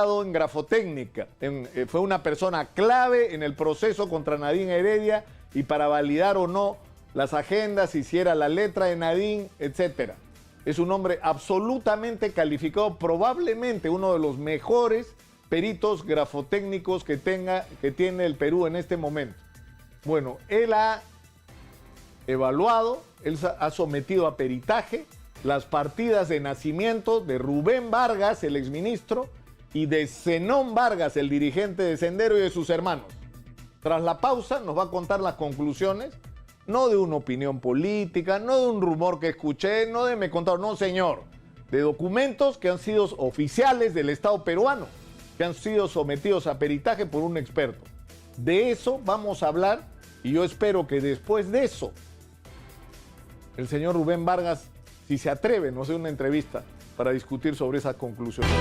en grafotécnica, fue una persona clave en el proceso contra Nadine Heredia y para validar o no las agendas, si hiciera la letra de Nadine, etcétera. Es un hombre absolutamente calificado, probablemente uno de los mejores peritos grafotécnicos que tiene el Perú en este momento. Bueno, él ha evaluado, él ha sometido a peritaje las partidas de nacimiento de Rubén Vargas, el exministro, y de Zenón Vargas, el dirigente de Sendero, y de sus hermanos. Tras la pausa nos va a contar las conclusiones, no de una opinión política, no de un rumor que escuché, no de me contaron, no señor, de documentos que han sido oficiales del Estado peruano, que han sido sometidos a peritaje por un experto. De eso vamos a hablar y yo espero que después de eso el señor Rubén Vargas, si se atreve, nos dé una entrevista para discutir sobre esas conclusiones.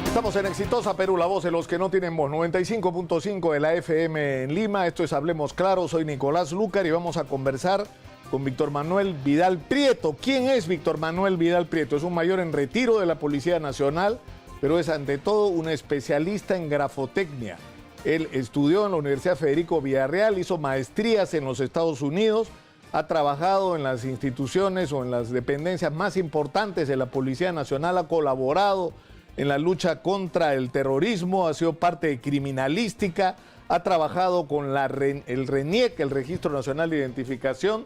Estamos en Exitosa Perú, la voz de los que no tienen voz, 95.5 de la FM en Lima. Esto es Hablemos Claro, soy Nicolás Lúcar y vamos a conversar con Víctor Manuel Vidal Prieto. ¿Quién es Víctor Manuel Vidal Prieto? Es un mayor en retiro de la Policía Nacional, pero es ante todo un especialista en grafotecnia. Él estudió en la Universidad Federico Villarreal, hizo maestrías en los Estados Unidos, ha trabajado en las instituciones o en las dependencias más importantes de la Policía Nacional, ha colaborado en la lucha contra el terrorismo, ha sido parte de criminalística, ha trabajado con el RENIEC, el Registro Nacional de Identificación,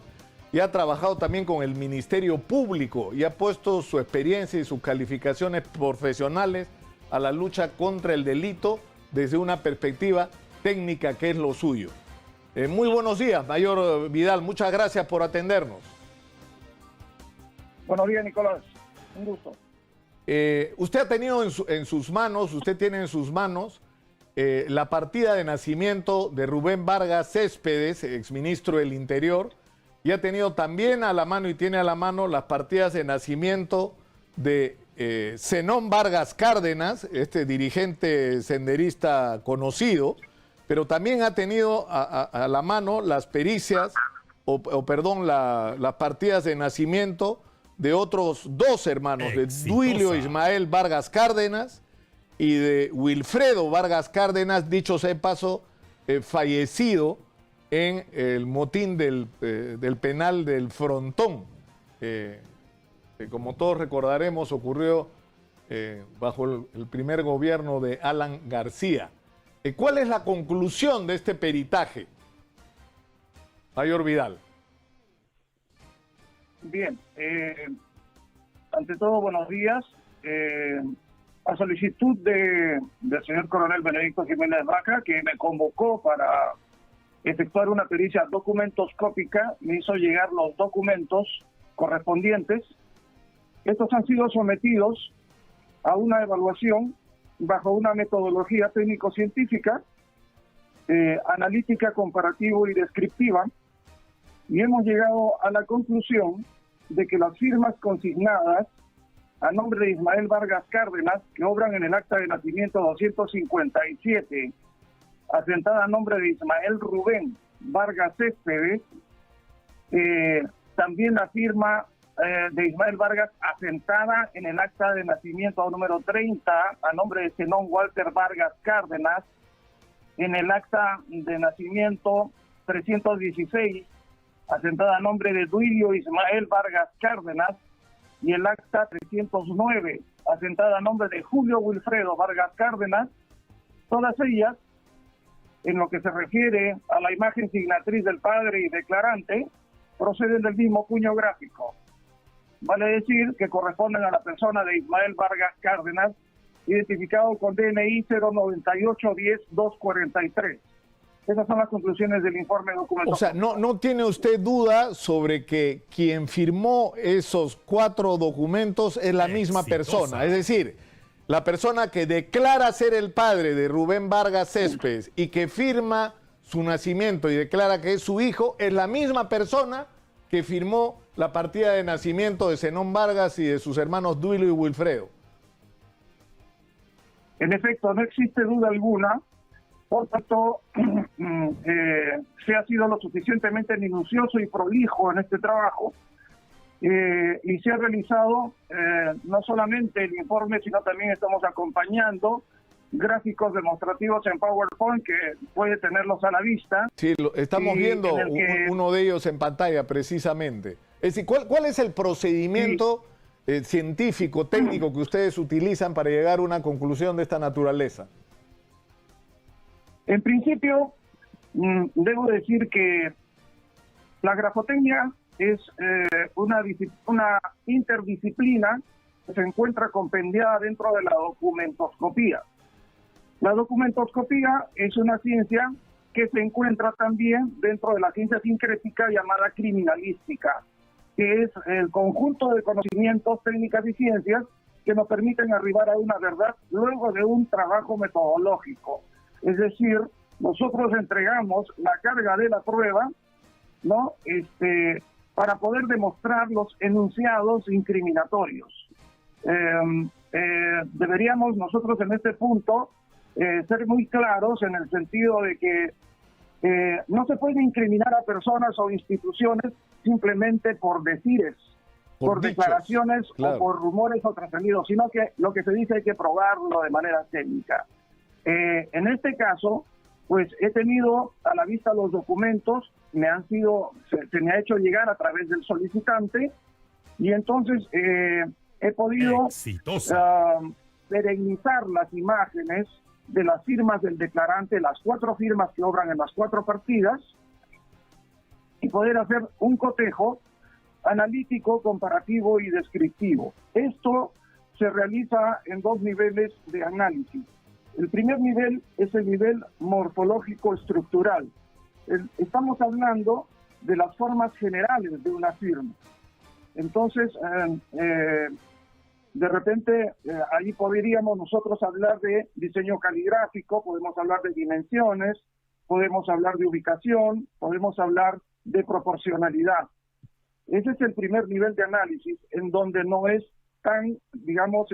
y ha trabajado también con el Ministerio Público y ha puesto su experiencia y sus calificaciones profesionales a la lucha contra el delito desde una perspectiva técnica que es lo suyo. Muy buenos días, Mayor Vidal, muchas gracias por atendernos. Buenos días, Nicolás, un gusto. Usted ha tenido en sus manos, usted tiene en sus manos la partida de nacimiento de Rubén Vargas Céspedes, exministro del Interior, y ha tenido también a la mano y tiene a la mano las partidas de nacimiento de Zenón Vargas Cárdenas, este dirigente senderista conocido, pero también ha tenido a la mano las pericias, las partidas de nacimiento de otros dos hermanos, de Duilio Ismael Vargas Cárdenas y de Wilfredo Vargas Cárdenas, dicho sea de paso, fallecido en el motín del penal del Frontón, que como todos recordaremos ocurrió bajo el primer gobierno de Alan García. ¿Cuál es la conclusión de este peritaje, Mayor Vidal? Bien, ante todo, buenos días. A solicitud del señor coronel Benedicto Jiménez Vaca, que me convocó para efectuar una pericia documentoscópica, me hizo llegar los documentos correspondientes. Estos han sido sometidos a una evaluación bajo una metodología técnico-científica, analítica, comparativo y descriptiva, y hemos llegado a la conclusión de que las firmas consignadas a nombre de Ismael Vargas Cárdenas, que obran en el acta de nacimiento 257, asentada a nombre de Ismael Rubén Vargas Céspedes, también la firma de Ismael Vargas asentada en el acta de nacimiento número 30 a nombre de Zenón Walter Vargas Cárdenas, en el acta de nacimiento 316 asentada a nombre de Duilio Ismael Vargas Cárdenas, y el acta 309 asentada a nombre de Julio Wilfredo Vargas Cárdenas, todas ellas, en lo que se refiere a la imagen signatriz del padre y declarante, proceden del mismo puño gráfico. Vale decir que corresponden a la persona de Ismael Vargas Cárdenas, identificado con DNI 098-10-243. Esas son las conclusiones del informe documental. O sea, ¿no tiene usted duda sobre que quien firmó esos 4 documentos es la misma persona? Es decir, la persona que declara ser el padre de Rubén Vargas Céspedes y que firma su nacimiento y declara que es su hijo, es la misma persona que firmó la partida de nacimiento de Zenón Vargas y de sus hermanos Duilo y Wilfredo. En efecto, no existe duda alguna. Por tanto, se ha sido lo suficientemente minucioso y prolijo en este trabajo y se ha realizado no solamente el informe, sino también estamos acompañando gráficos demostrativos en PowerPoint que puede tenerlos a la vista. Sí, estamos viendo uno de ellos en pantalla precisamente. Es decir, ¿cuál es el procedimiento científico, técnico que ustedes utilizan para llegar a una conclusión de esta naturaleza? En principio, debo decir que la grafotecnia es una interdisciplina que se encuentra compendiada dentro de la documentoscopía. La documentoscopía es una ciencia que se encuentra también dentro de la ciencia sincrética llamada criminalística, que es el conjunto de conocimientos, técnicas y ciencias que nos permiten arribar a una verdad luego de un trabajo metodológico. Es decir, nosotros entregamos la carga de la prueba, ¿no? Para poder demostrar los enunciados incriminatorios. Deberíamos nosotros en este punto ser muy claros en el sentido de que no se puede incriminar a personas o instituciones simplemente por decires, por declaraciones, claro, o por rumores o trascendidos, sino que lo que se dice hay que probarlo de manera técnica. En este caso, pues he tenido a la vista los documentos, se me ha hecho llegar a través del solicitante, y entonces he podido perennizar las imágenes de las firmas del declarante, las 4 firmas que obran en las 4 partidas, y poder hacer un cotejo analítico, comparativo y descriptivo. Esto se realiza en 2 niveles de análisis. El primer nivel es el nivel morfológico estructural. Estamos hablando de las formas generales de una firma. Entonces, de repente, ahí podríamos nosotros hablar de diseño caligráfico, podemos hablar de dimensiones, podemos hablar de ubicación, podemos hablar de proporcionalidad. Ese es el primer nivel de análisis, en donde no es tan, digamos,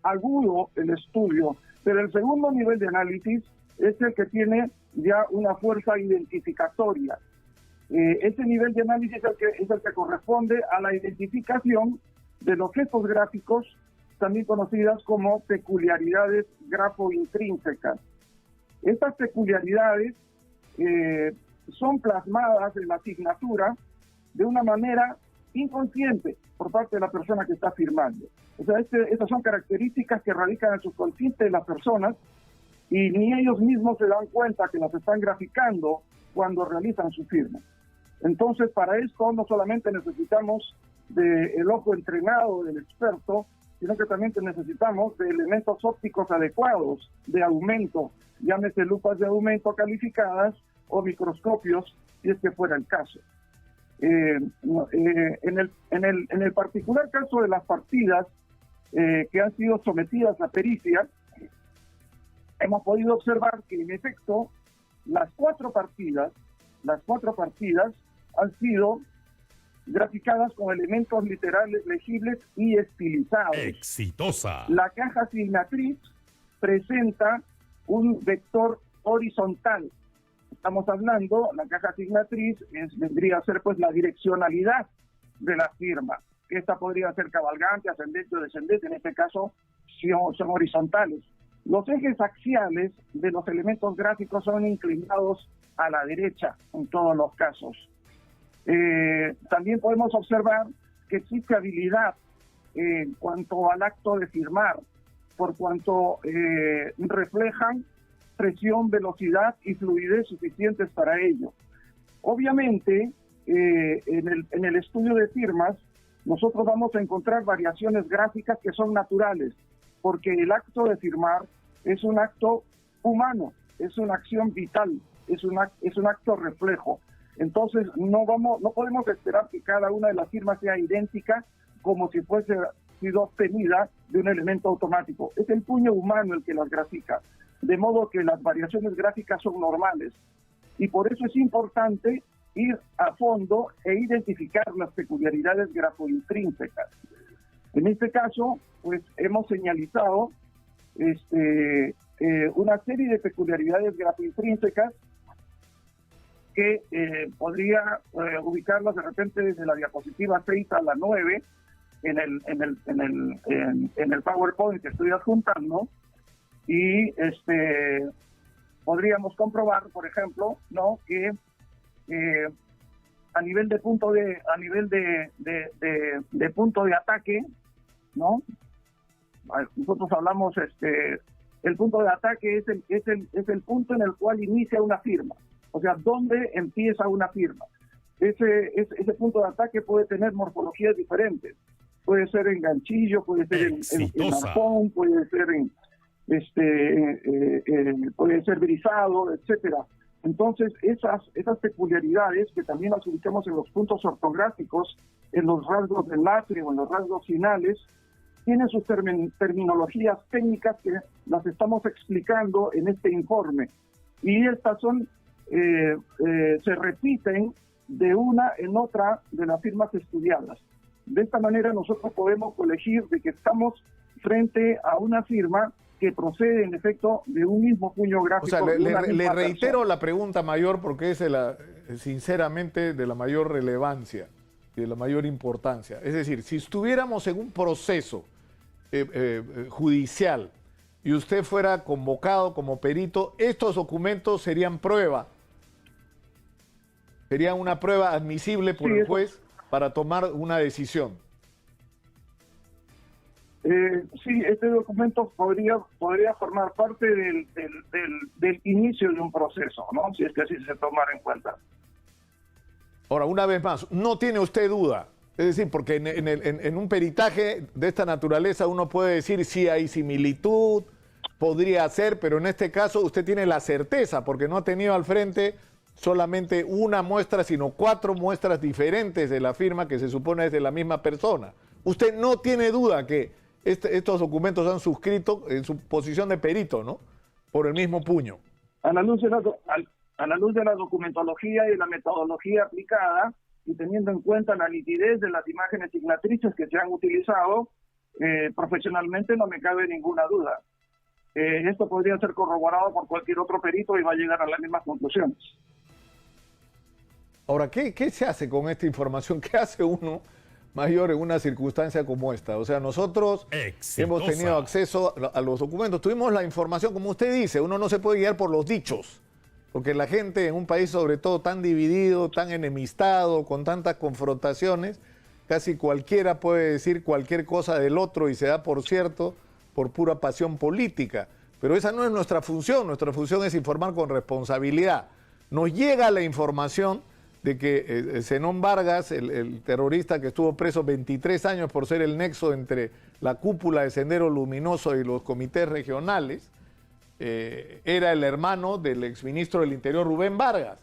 agudo el estudio. Pero el segundo nivel de análisis es el que tiene ya una fuerza identificatoria. Ese nivel de análisis es el que corresponde a la identificación de los gestos gráficos, también conocidas como peculiaridades grafointrínsecas. Estas peculiaridades son plasmadas en la asignatura de una manera inconsciente por parte de la persona que está firmando. O sea, estas son características que radican en el subconsciente de las personas y ni ellos mismos se dan cuenta que las están graficando cuando realizan su firma. Entonces, para esto no solamente necesitamos del ojo entrenado del experto, sino que también necesitamos de elementos ópticos adecuados, de aumento, llámese lupas de aumento calificadas o microscopios, si es que fuera el caso. En el particular caso de las partidas que han sido sometidas a pericia, hemos podido observar que en efecto las cuatro partidas han sido graficadas con elementos literales legibles y estilizados. ¡Exitosa! La caja asignatriz presenta un vector horizontal. Estamos hablando, la caja asignatriz vendría a ser pues la direccionalidad de la firma. Esta podría ser cabalgante, ascendente o descendente, en este caso son horizontales. Los ejes axiales de los elementos gráficos son inclinados a la derecha en todos los casos. También podemos observar que existe habilidad en cuanto al acto de firmar, por cuanto reflejan presión, velocidad y fluidez suficientes para ello. Obviamente, en el estudio de firmas, nosotros vamos a encontrar variaciones gráficas que son naturales, porque el acto de firmar es un acto humano, es una acción vital, es un acto reflejo. Entonces, no podemos esperar que cada una de las firmas sea idéntica como si fuese sido obtenida de un elemento automático. Es el puño humano el que las grafica, de modo que las variaciones gráficas son normales. Y por eso es importante ir a fondo e identificar las peculiaridades grafointrínsecas. En este caso, pues hemos señalizado una serie de peculiaridades grafointrínsecas que podría ubicarlas de repente desde la diapositiva 6 a la 9 en el PowerPoint que estoy adjuntando, y podríamos comprobar, por ejemplo, ¿no?, que a nivel de punto de punto de ataque, ¿no? Nosotros hablamos, el punto de ataque es el punto en el cual inicia una firma, o sea, ¿dónde empieza una firma? Ese punto de ataque puede tener morfologías diferentes, puede ser en ganchillo, puede ser en arpón, puede ser puede ser brisado, etcétera. Entonces, esas peculiaridades que también las ubicamos en los puntos ortográficos, en los rasgos del atrio, en los rasgos finales, tienen sus terminologías técnicas que las estamos explicando en este informe. Y estas se repiten de una en otra de las firmas estudiadas. De esta manera nosotros podemos colegir de que estamos frente a una firma que procede en efecto de un mismo puño gráfico. O sea, le reitero la pregunta mayor porque es sinceramente de la mayor relevancia y de la mayor importancia. Es decir, si estuviéramos en un proceso judicial y usted fuera convocado como perito, estos documentos serían prueba. Serían una prueba admisible por el juez para tomar una decisión. Sí, este documento podría formar parte del inicio de un proceso, ¿no? Si es que así se tomara en cuenta. Ahora, una vez más, no tiene usted duda. Es decir, porque en un peritaje de esta naturaleza uno puede decir si hay similitud, podría ser, pero en este caso usted tiene la certeza, porque no ha tenido al frente solamente una muestra, sino 4 muestras diferentes de la firma que se supone es de la misma persona. Usted no tiene duda que estos documentos han suscrito en su posición de perito, ¿no? Por el mismo puño. A la luz de la documentología y la metodología aplicada, y teniendo en cuenta la nitidez de las imágenes signatrices que se han utilizado, profesionalmente no me cabe ninguna duda. Esto podría ser corroborado por cualquier otro perito y va a llegar a las mismas conclusiones. Ahora, ¿qué se hace con esta información? ¿Qué hace uno mayor en una circunstancia como esta? O sea, nosotros hemos tenido acceso a los documentos, tuvimos la información, como usted dice, uno no se puede guiar por los dichos, porque la gente en un país sobre todo tan dividido, tan enemistado, con tantas confrontaciones, casi cualquiera puede decir cualquier cosa del otro y se da por cierto por pura pasión política. Pero esa no es nuestra función es informar con responsabilidad. Nos llega la información de que Zenón Vargas, el terrorista que estuvo preso 23 años por ser el nexo entre la cúpula de Sendero Luminoso y los comités regionales, era el hermano del exministro del Interior Rubén Vargas.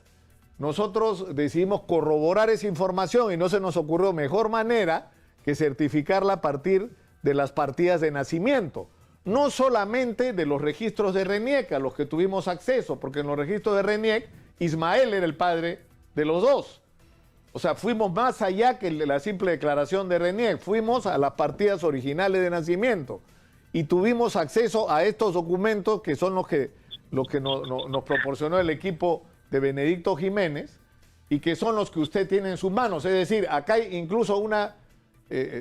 Nosotros decidimos corroborar esa información y no se nos ocurrió mejor manera que certificarla a partir de las partidas de nacimiento. No solamente de los registros de RENIEC a los que tuvimos acceso, porque en los registros de RENIEC Ismael era el padre de los dos. O sea, fuimos más allá que la simple declaración de RENIEC, fuimos a las partidas originales de nacimiento y tuvimos acceso a estos documentos que son los que nos proporcionó el equipo de Benedicto Jiménez y que son los que usted tiene en sus manos. Es decir, acá hay incluso una,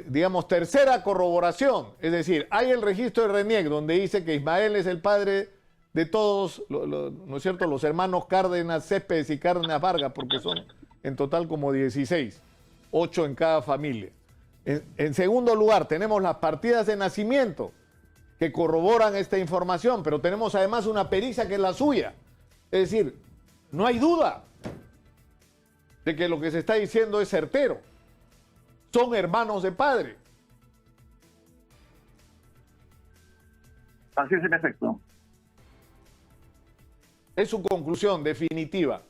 digamos, tercera corroboración. Es decir, hay el registro de RENIEC donde dice que Ismael es el padre de todos, ¿no es cierto?, los hermanos Cárdenas Céspedes y Cárdenas Vargas, porque son en total como 16, 8 en cada familia. En segundo lugar, tenemos las partidas de nacimiento que corroboran esta información, pero tenemos además una pericia que es la suya. Es decir, no hay duda de que lo que se está diciendo es certero. Son hermanos de padre. Así es en efecto. Es su conclusión definitiva.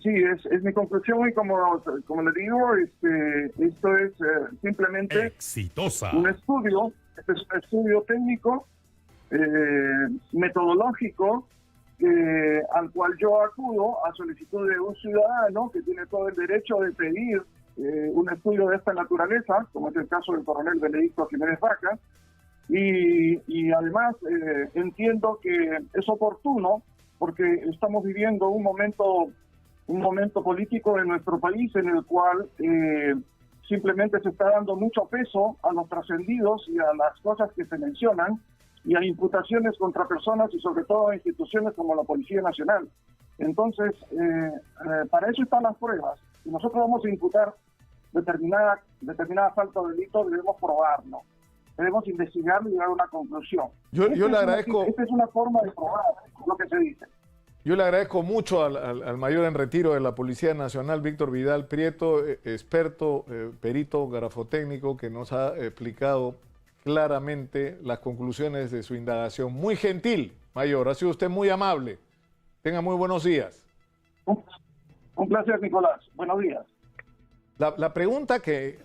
Sí, es mi conclusión y como le digo, esto es simplemente Exitosa. un estudio, este es un estudio técnico, metodológico, al cual yo acudo a solicitud de un ciudadano que tiene todo el derecho de pedir un estudio de esta naturaleza, como es el caso del coronel Benedicto Jiménez Vaca, y además entiendo que es oportuno porque estamos viviendo un momento político en nuestro país en el cual simplemente se está dando mucho peso a los trascendidos y a las cosas que se mencionan y a imputaciones contra personas y sobre todo a instituciones como la Policía Nacional. Entonces, para eso están las pruebas. Si nosotros vamos a imputar determinada falta o delito, debemos probarlo. Debemos investigarlo y llegar a una conclusión. Yo le agradezco. Esta es una forma de probar lo que se dice. Yo le agradezco mucho al mayor en retiro de la Policía Nacional, Víctor Vidal Prieto, experto, perito grafotécnico, que nos ha explicado claramente las conclusiones de su indagación. Muy gentil, mayor, ha sido usted muy amable. Tenga muy buenos días. Un placer, Nicolás. Buenos días. La pregunta que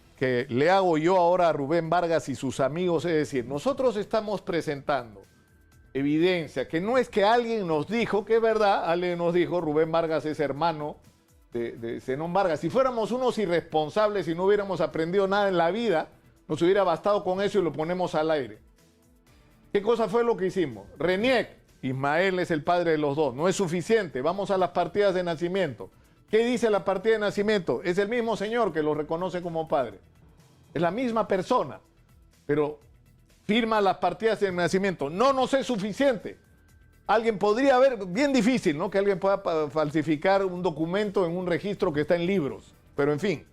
le hago yo ahora a Rubén Vargas y sus amigos es decir, nosotros estamos presentando evidencia, que no es que alguien nos dijo, que es verdad, alguien nos dijo, Rubén Vargas es hermano de Zenón Vargas. Si fuéramos unos irresponsables y no hubiéramos aprendido nada en la vida, nos hubiera bastado con eso y lo ponemos al aire. ¿Qué cosa fue lo que hicimos? Reniec, Ismael es el padre de los dos, no es suficiente, vamos a las partidas de nacimiento. ¿Qué dice la partida de nacimiento? Es el mismo señor que lo reconoce como padre. Es la misma persona, pero firma las partidas de nacimiento. No nos es suficiente. Alguien podría ver, bien difícil, ¿no? Que alguien pueda falsificar un documento en un registro que está en libros. Pero en fin,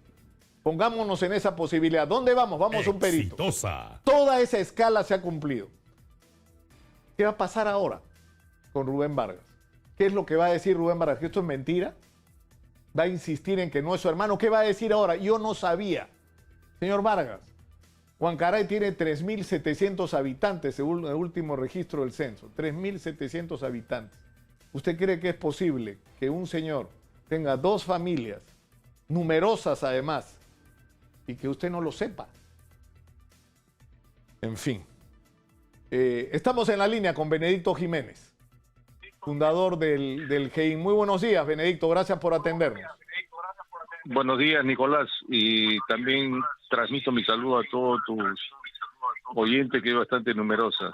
pongámonos en esa posibilidad. ¿Dónde vamos? Vamos a un perito. Exitosa. Toda esa escala se ha cumplido. ¿Qué va a pasar ahora con Rubén Vargas? ¿Qué es lo que va a decir Rubén Vargas? ¿Que esto es mentira? ¿Va a insistir en que no es su hermano? ¿Qué va a decir ahora? Yo no sabía. Señor Vargas, Huancaray tiene 3.700 habitantes según el último registro del censo. 3.700 habitantes. ¿Usted cree que es posible que un señor tenga dos familias, numerosas además, y que usted no lo sepa? En fin. Estamos en la línea con Benedicto Jiménez, fundador del GEIN. Muy buenos días, Benedicto. Gracias por atendernos. Buenos días, Nicolás, y también transmito mi saludo a todos tus oyentes, que es bastante numerosa.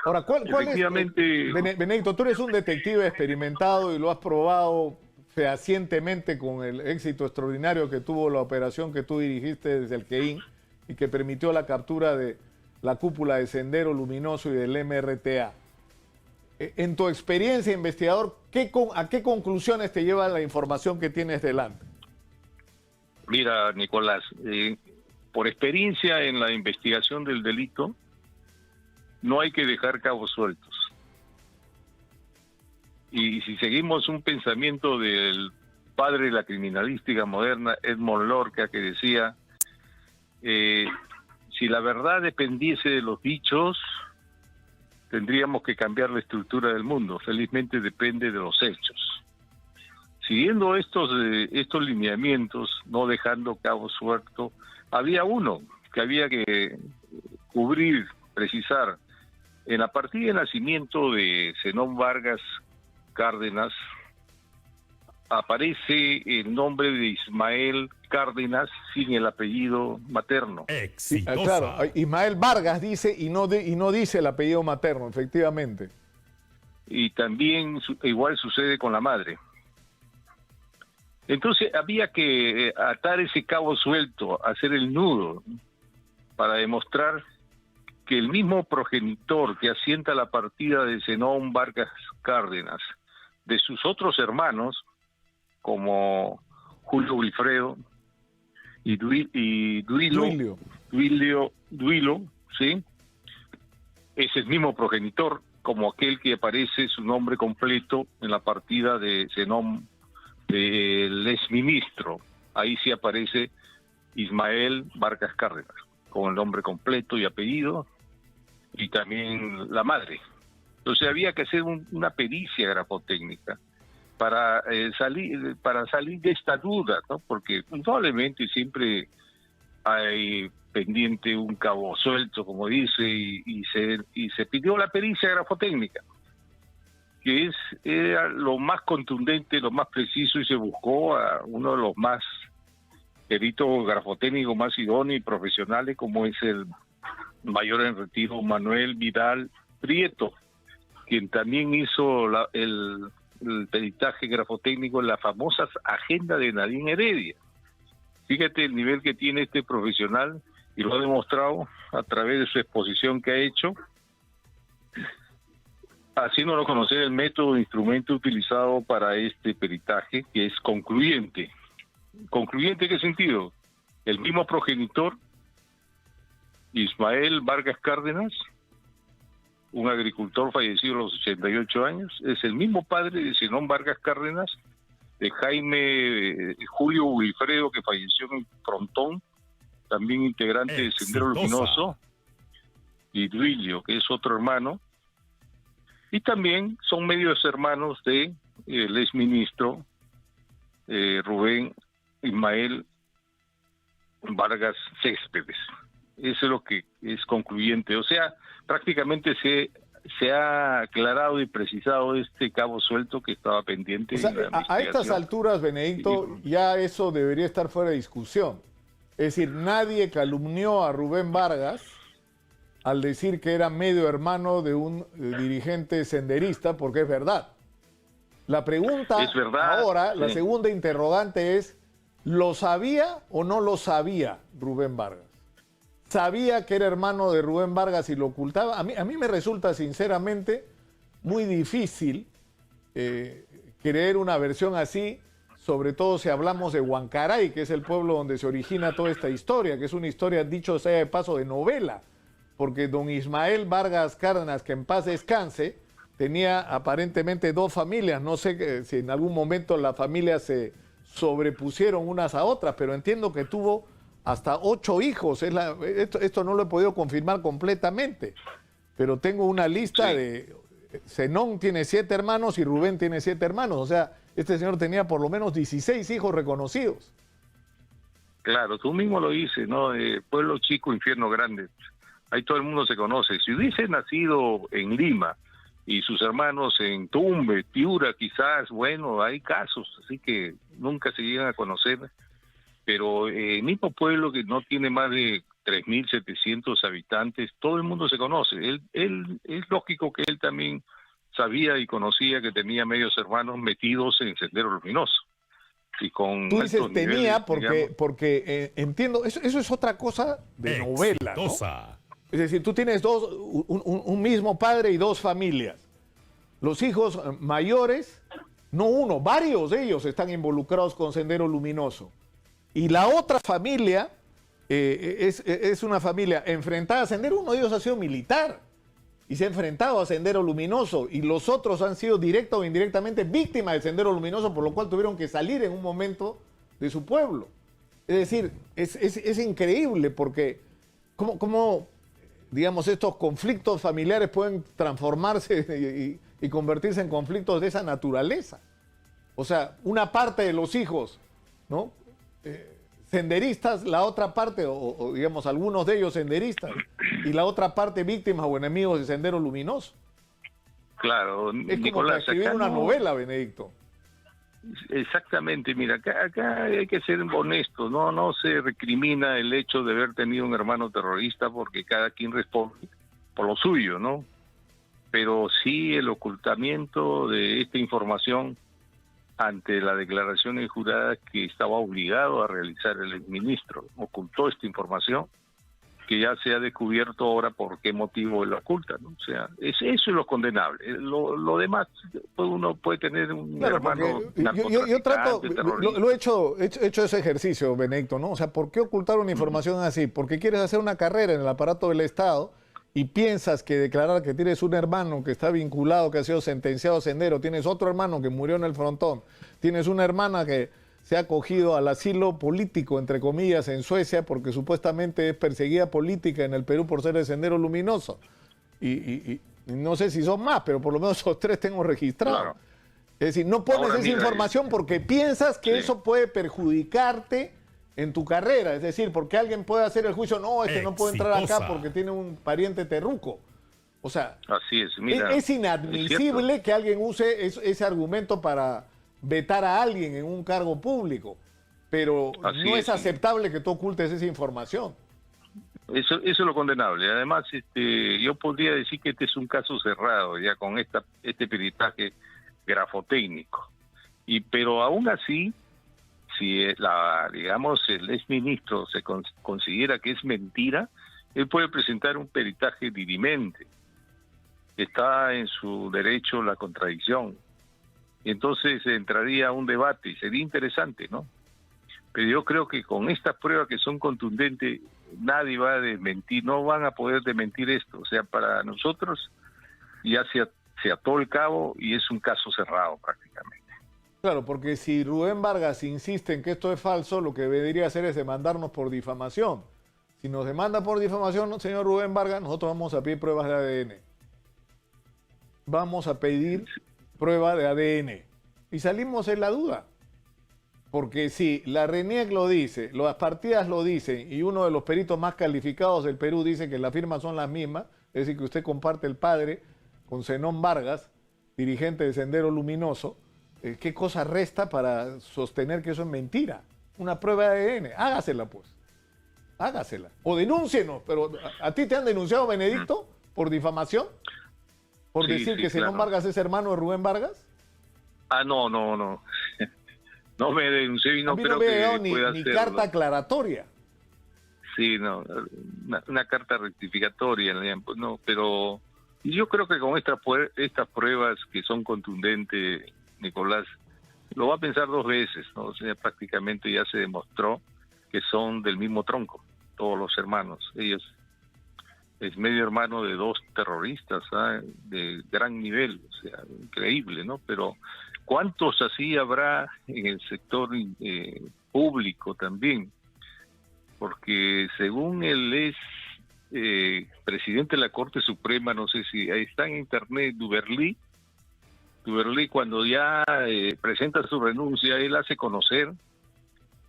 Ahora, ¿cuál Efectivamente, es? Benedicto, tú eres un detective experimentado y lo has probado fehacientemente con el éxito extraordinario que tuvo la operación que tú dirigiste desde el GEIN y que permitió la captura de la cúpula de Sendero Luminoso y del MRTA. En tu experiencia investigador, ¿a qué conclusiones te lleva la información que tienes delante? mira, Nicolás, por experiencia en la investigación del delito, no hay que dejar cabos sueltos. Y si seguimos un pensamiento del padre de la criminalística moderna, Edmond Lorca, que decía, si la verdad dependiese de los dichos, tendríamos que cambiar la estructura del mundo. Felizmente depende de los hechos. Siguiendo estos lineamientos, no dejando cabos sueltos, había uno que había que cubrir, precisar. En la partida de nacimiento de Zenón Vargas Cárdenas aparece el nombre de Ismael Cárdenas sin el apellido materno. Exitosa. Claro, Ismael Vargas dice y no dice el apellido materno, efectivamente. Y también igual sucede con la madre. Entonces había que atar ese cabo suelto, hacer el nudo, para demostrar que el mismo progenitor que asienta la partida de Zenón Vargas Cárdenas, de sus otros hermanos, como Julio Wilfredo y Duilo, ¿sí? Es el mismo progenitor, como aquel que aparece su nombre completo en la partida de Zenón del exministro. Ahí sí aparece Ismael Vargas Cárdenas, con el nombre completo y apellido, y también la madre. Entonces había que hacer una pericia grafotécnica salir de esta duda, ¿no? Porque probablemente siempre hay pendiente un cabo suelto, como dice, y se pidió la pericia grafotécnica, que era lo más contundente, lo más preciso, y se buscó a uno de los más peritos grafotécnicos más idóneos y profesionales, como es el mayor en retiro Manuel Vidal Prieto, quien también hizo el peritaje grafotécnico en las famosas agendas de Nadine Heredia. Fíjate el nivel que tiene este profesional, y lo ha demostrado a través de su exposición que ha hecho, haciéndonos conocer el método de instrumento utilizado para este peritaje, que es concluyente. ¿Concluyente en qué sentido? El mismo progenitor, Ismael Vargas Cárdenas, un agricultor fallecido a los 88 años, es el mismo padre de Zenón Vargas Cárdenas, de Jaime Julio Wilfredo, que falleció en Frontón, también integrante de Sendero Luminoso, y Duilio, que es otro hermano, y también son medios hermanos de el exministro Rubén Ismael Vargas Céspedes. Eso es lo que es concluyente. O sea, prácticamente se ha aclarado y precisado este cabo suelto que estaba pendiente. O sea, a estas alturas, Benedicto, ya eso debería estar fuera de discusión. Es decir, nadie calumnió a Rubén Vargas al decir que era medio hermano de un dirigente senderista, porque es verdad. La pregunta es verdad, ahora, sí. La segunda interrogante es, ¿lo sabía o no lo sabía Rubén Vargas? ¿Sabía que era hermano de Rubén Vargas y lo ocultaba? A mí me resulta sinceramente muy difícil creer una versión así, sobre todo si hablamos de Huancaray, que es el pueblo donde se origina toda esta historia, que es una historia, dicho sea de paso, de novela, porque don Ismael Vargas Cárdenas, que en paz descanse, tenía aparentemente dos familias. No sé si en algún momento las familias se sobrepusieron unas a otras, pero entiendo que tuvo hasta 8 hijos. Esto no lo he podido confirmar completamente, pero tengo una lista de... Zenón tiene 7 hermanos y Rubén tiene 7 hermanos. O sea, este señor tenía por lo menos 16 hijos reconocidos. Claro, tú mismo lo dices, ¿no? Pueblo chico, infierno grande. Ahí todo el mundo se conoce. Si hubiese nacido en Lima y sus hermanos en Tumbe, Piura, quizás, bueno, hay casos, así que nunca se llegan a conocer. Pero el mismo pueblo que no tiene más de 3.700 habitantes, todo el mundo se conoce. Él es lógico que él también sabía y conocía que tenía medios hermanos metidos en Sendero Luminoso. Y con tú dices tenía niveles, porque entiendo, eso es otra cosa de novela, ¿no? Es decir, tú tienes un mismo padre y 2 familias. Los hijos mayores, no uno, varios de ellos están involucrados con Sendero Luminoso. Y la otra familia es una familia enfrentada a Sendero. Uno de ellos ha sido militar y se ha enfrentado a Sendero Luminoso, y los otros han sido directa o indirectamente víctimas del Sendero Luminoso, por lo cual tuvieron que salir en un momento de su pueblo. Es decir, es increíble porque cómo, digamos, estos conflictos familiares pueden transformarse y convertirse en conflictos de esa naturaleza. O sea, una parte de los hijos, ¿no? Senderistas, la otra parte, o digamos algunos de ellos senderistas, y la otra parte víctimas o enemigos de Sendero Luminoso. Claro, es como Nicolás, para escribir una novela, Benedicto. Exactamente, mira, acá hay que ser honesto, no se recrimina el hecho de haber tenido un hermano terrorista, porque cada quien responde por lo suyo, ¿no? Pero sí el ocultamiento de esta información ante la declaración jurada que estaba obligado a realizar el exministro. Ocultó esta información que ya se ha descubierto ahora por qué motivo él la oculta, ¿no? O sea, eso es lo condenable. Lo demás, uno puede tener un hermano yo trato, lo he hecho ese ejercicio, Benedicto, ¿no? O sea, ¿por qué ocultar una información así? Porque quieres hacer una carrera en el aparato del Estado y piensas que declarar que tienes un hermano que está vinculado, que ha sido sentenciado a Sendero, tienes otro hermano que murió en el frontón, tienes una hermana que se ha acogido al asilo político, entre comillas, en Suecia, porque supuestamente es perseguida política en el Perú por ser de Sendero Luminoso. Y no sé si son más, pero por lo menos esos 3 tengo registrados. Es decir, no pones Ahora, esa mira, información porque piensas que sí. eso puede perjudicarte en tu carrera. Es decir, porque alguien puede hacer el juicio, no, es que no puede entrar acá Exitosa. porque tiene un pariente terruco. O sea, Así es, mira. es inadmisible que alguien use ese argumento para vetar a alguien en un cargo público, pero Así no es es, sí. aceptable que tú ocultes esa información. Eso es lo condenable. Además, yo podría decir que este es un caso cerrado ya con este peritaje grafotécnico. Pero aún así, si digamos el exministro se considera que es mentira, él puede presentar un peritaje dirimente. Está en su derecho la contradicción. Y entonces entraría un debate y sería interesante, ¿no? Pero yo creo que con estas pruebas que son contundentes, nadie va a desmentir, no van a poder desmentir esto. O sea, para nosotros ya se ató el cabo y es un caso cerrado prácticamente. Claro, porque si Rubén Vargas insiste en que esto es falso, lo que debería hacer es demandarnos por difamación. Si nos demanda por difamación, señor Rubén Vargas, nosotros vamos a pedir pruebas de ADN. Vamos a pedir prueba de ADN. Y salimos en la duda. Porque si la RENIEC lo dice, las partidas lo dicen, y uno de los peritos más calificados del Perú dice que las firmas son las mismas, es decir, que usted comparte el padre con Zenón Vargas, dirigente de Sendero Luminoso, ¿qué cosa resta para sostener que eso es mentira? Una prueba de ADN. Hágasela, pues. Hágasela. O denúncienos. Pero ¿a ti te han denunciado, Benedicto, por difamación? ¿Por Sí, decir sí, que Zenón claro. Vargas es hermano de Rubén Vargas? No. No me denuncié y no A mí creo no me ha que llegado pueda ni hacerlo. carta aclaratoria. Sí, no, una carta rectificatoria, no, pero yo creo que con estas pruebas que son contundentes, Nicolás, lo va a pensar dos veces, ¿no? O sea, prácticamente ya se demostró que son del mismo tronco, todos los hermanos. Ellos es medio hermano de dos terroristas, ¿sabes? De gran nivel, o sea, increíble, ¿no? Pero ¿cuántos así habrá en el sector público también? Porque según él es presidente de la Corte Suprema, no sé si ahí está en internet, Duverly cuando ya presenta su renuncia, él hace conocer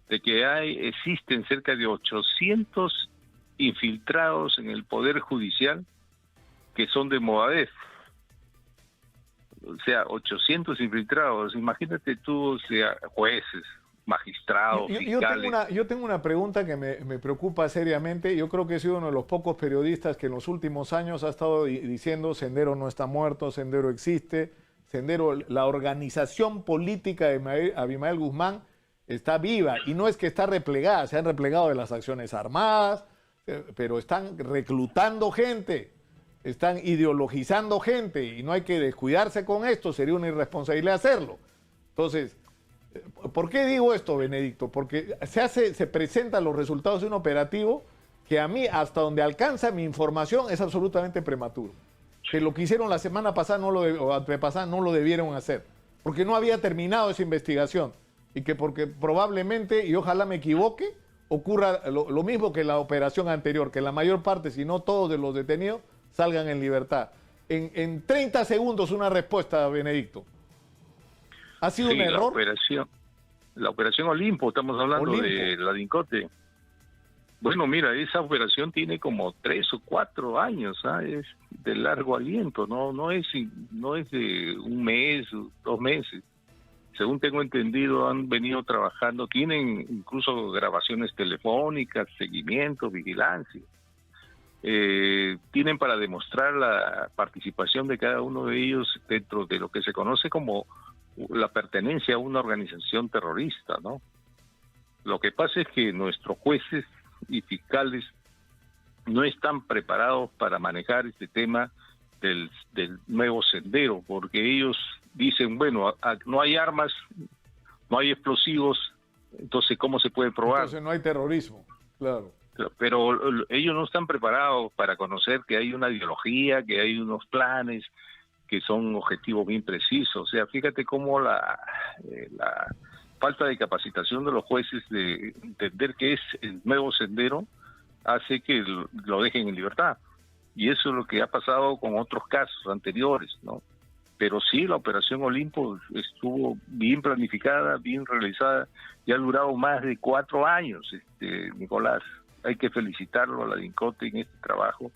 de que existen cerca de 800 infiltrados en el Poder Judicial que son de Movadef. O sea, 800 infiltrados. Imagínate tú, o sea, jueces, magistrados, fiscales. Yo tengo una pregunta que me preocupa seriamente. Yo creo que he sido uno de los pocos periodistas que en los últimos años ha estado diciendo Sendero no está muerto, Sendero existe, Sendero, la organización política de Abimael Guzmán está viva y no es que está replegada, se han replegado de las acciones armadas, pero están reclutando gente, están ideologizando gente y no hay que descuidarse con esto, sería una irresponsabilidad hacerlo. Entonces, ¿por qué digo esto, Benedicto? Porque se presentan los resultados de un operativo que a mí, hasta donde alcanza mi información, es absolutamente prematuro. Que lo que hicieron la semana pasada o antepasada no lo debieron hacer, porque no había terminado esa investigación y que porque probablemente, y ojalá me equivoque, ocurra lo mismo que la operación anterior, que la mayor parte, si no todos de los detenidos, salgan en libertad. En 30 segundos una respuesta, Benedicto. ¿Ha sido un error? La operación Olimpo, estamos hablando de la DINCOTE. Bueno, mira, esa operación tiene como 3 o 4 años, es de largo aliento, no es de un mes, 2 meses. Según tengo entendido, han venido trabajando, tienen incluso grabaciones telefónicas, seguimiento, vigilancia. Tienen para demostrar la participación de cada uno de ellos dentro de lo que se conoce como la pertenencia a una organización terrorista, ¿no? Lo que pasa es que nuestros jueces y fiscales no están preparados para manejar este tema del nuevo sendero, porque ellos dicen, bueno, no hay armas, no hay explosivos, entonces ¿cómo se puede probar? Entonces no hay terrorismo, claro. Pero ellos no están preparados para conocer que hay una ideología, que hay unos planes, que son objetivos bien precisos. O sea, fíjate cómo la falta de capacitación de los jueces de entender qué es el nuevo sendero hace que lo dejen en libertad. Y eso es lo que ha pasado con otros casos anteriores, ¿no? Pero sí, la Operación Olimpo estuvo bien planificada, bien realizada, y ha durado más de 4 años, Nicolás. Hay que felicitarlo a la DINCOTE en este trabajo,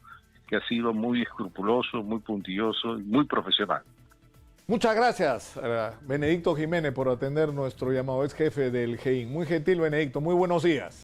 que ha sido muy escrupuloso, muy puntilloso y muy profesional. Muchas gracias, Benedicto Jiménez, por atender nuestro llamado. Es jefe del GEIN. Muy gentil, Benedicto. Muy buenos días.